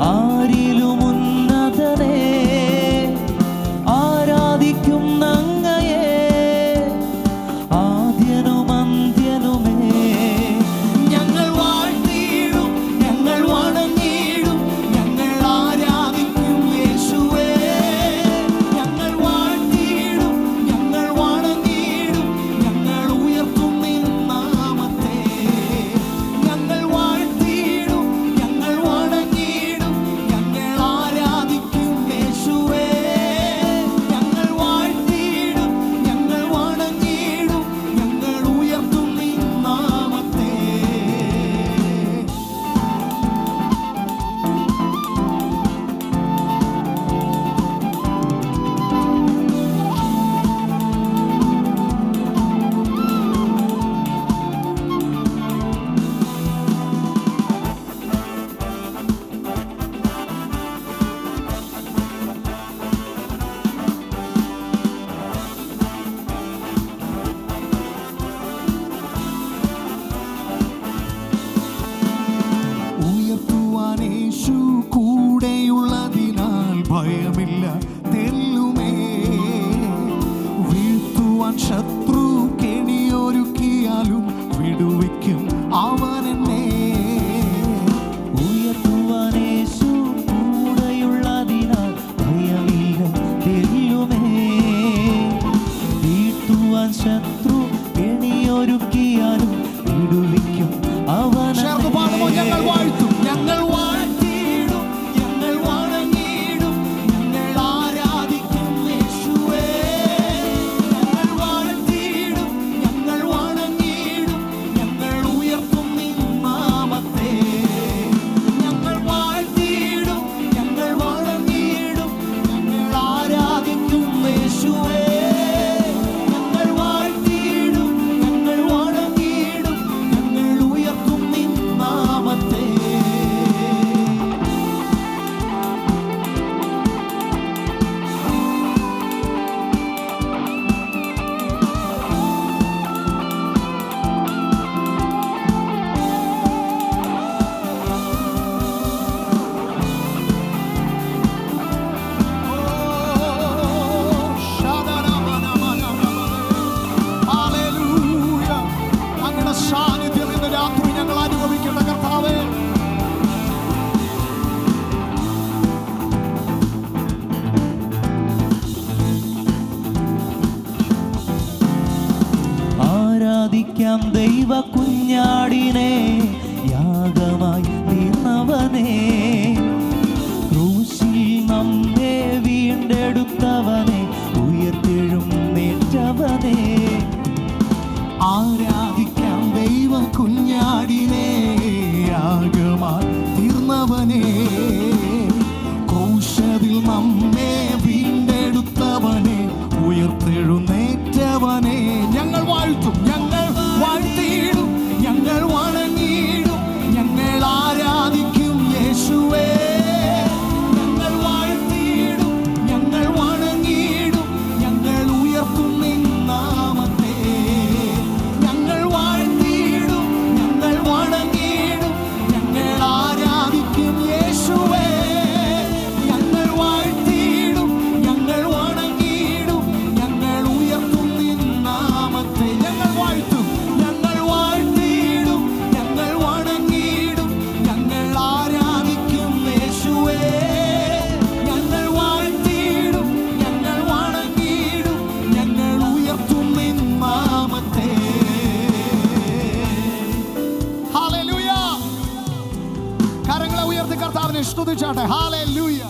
ആരിലും ഉന്നതനെ ആരാധിക്കും അങ്ങയെ, ആദ്യനും അന്ത്യനുമേ. ഞങ്ങൾ വാഴ്ത്തിയിടും, ഞങ്ങൾ വണങ്ങിയിടും, ഞങ്ങൾ ആരാധിക്കും യേശുവേ. ഞങ്ങൾ വാഴ്ത്തിയിടും, ഞങ്ങൾ വണങ്ങിയിടും, ഞങ്ങൾ ഉയർത്തും നിൻ നാമത്തെ. ഞങ്ങൾ വാഴ്ത്തിയിടും, ഞങ്ങൾ വണങ്ങിയിടും, ഞങ്ങൾ ആരാധിക്കും യേശുവേ. ഞങ്ങൾ വാഴ്ത്തിയിടും, ഞങ്ങൾ വണങ്ങിയിടും, ഞങ്ങൾ ഉയർത്തും നിൻ നാമത്തെ. ഉയർത്തുവാൻ യേശു കൂടെയുള്ളതിനാൽ ഭയമില്ല തെല്ലുമേ. വീഴ്ത്തുവാൻ ശത്രു കെണിയൊരുക്കിയാലും വിടുവിക്കും അവനെന്നെ. ഉയർത്തുവാൻ യേശു കൂടെയുള്ളതിനാൽ ഭയമില്ല തെല്ലുമേ. വീഴ്ത്തുവാൻ ശത്രു കെണിയൊരുക്കിയാലും വിടുവിക്കും ചേർന്ന് പാടുമോ? ഞങ്ങൾ അവനെ. വാഴ്ത്തും, ഞങ്ങൾ വാഴ്ത്തിയിടും, ഞങ്ങൾ വണങ്ങിയിടും, ഞങ്ങൾ ആരാധിക്കും യേശുവേ. ഞങ്ങൾ വാഴ്ത്തിയിടും, ഞങ്ങൾ വണങ്ങിയിടും, ഞങ്ങൾ ഉയർത്തും നിൻ നാമത്തെ. ഞങ്ങൾ വാഴ്ത്തിയിടും, ഞങ്ങൾ വണങ്ങിയിടും, ഞങ്ങൾ ആരാധിക്കും യേശുവേ. ഞങ്ങൾ വാഴ്ത്തിയിടും, ഞങ്ങൾ വണങ്ങിയിടും, ഞങ്ങൾ ഉയർത്തും നിൻ നാമത്തെ. ഹല്ലേലൂയ. അങ്ങയുടെ സാന്നിധ്യം ഇന്ന് രാത്രി ഞങ്ങൾ അനുഭവിക്കുന്ന കർത്താവേ. ആരാധിക്കാം ദൈവ കുഞ്ഞാടിനെ, യാഗമായി തീർന്നവനെ. ക്രൂശിൽ നമ്മെ വീണ്ടെടുത്തവനെ, ഉയർത്തെഴുന്നേറ്റവനെ. ആരാധിക്കാം ദൈവ കുഞ്ഞാടിനെ, യാഗമായി തീർന്നവനെ. ക്രൂശിൽ നമ്മെ വീണ്ടെടുത്തവനെ, ഉയർത്തെഴുന്നേറ്റവനെ. ഞങ്ങൾ വാഴ്ത്തും, ഞങ്ങൾ വാഴ്ത്തിയിടും, ഞങ്ങൾ വണങ്ങിയിടും, ഞങ്ങൾ ആരാധിക്കും യേശുവേ. ഞങ്ങൾ വാഴ്ത്തിയിടും, ഞങ്ങൾ വണങ്ങിയിടും, ഞങ്ങൾ ഉയർത്തും നിൻ നാമത്തെ. ഞങ്ങൾ വാഴ്ത്തിയിടും, ഞങ്ങൾ വണങ്ങിയിടും, ഞങ്ങൾ ആരാധിക്കും യേശുവേ. ഞങ്ങൾ വാഴ്ത്തിയിടും, ഞങ്ങൾ വണങ്ങിയിടും, ഞങ്ങൾ ഉയർത്തും നിൻ നാമത്തെ. ഞങ്ങൾ വാഴ്ത്തും, ഞങ്ങൾ വാഴ്ത്തിയിടും, ഞങ്ങൾ വണങ്ങിയിടും, ഞങ്ങൾ ആരാധിക്കും യേശുവേ. ഞങ്ങൾ വാഴ്ത്തിയിടും, ഞങ്ങൾ വണങ്ങിയിടും, ഞങ്ങൾ ഉയർത്തും നിൻ നാമത്തെ. ഹല്ലേലൂയ. കരങ്ങളെ ഉയർത്തി കർത്താവിനെ സ്തുതിച്ചാട്ടെ. ഹല്ലേലൂയ.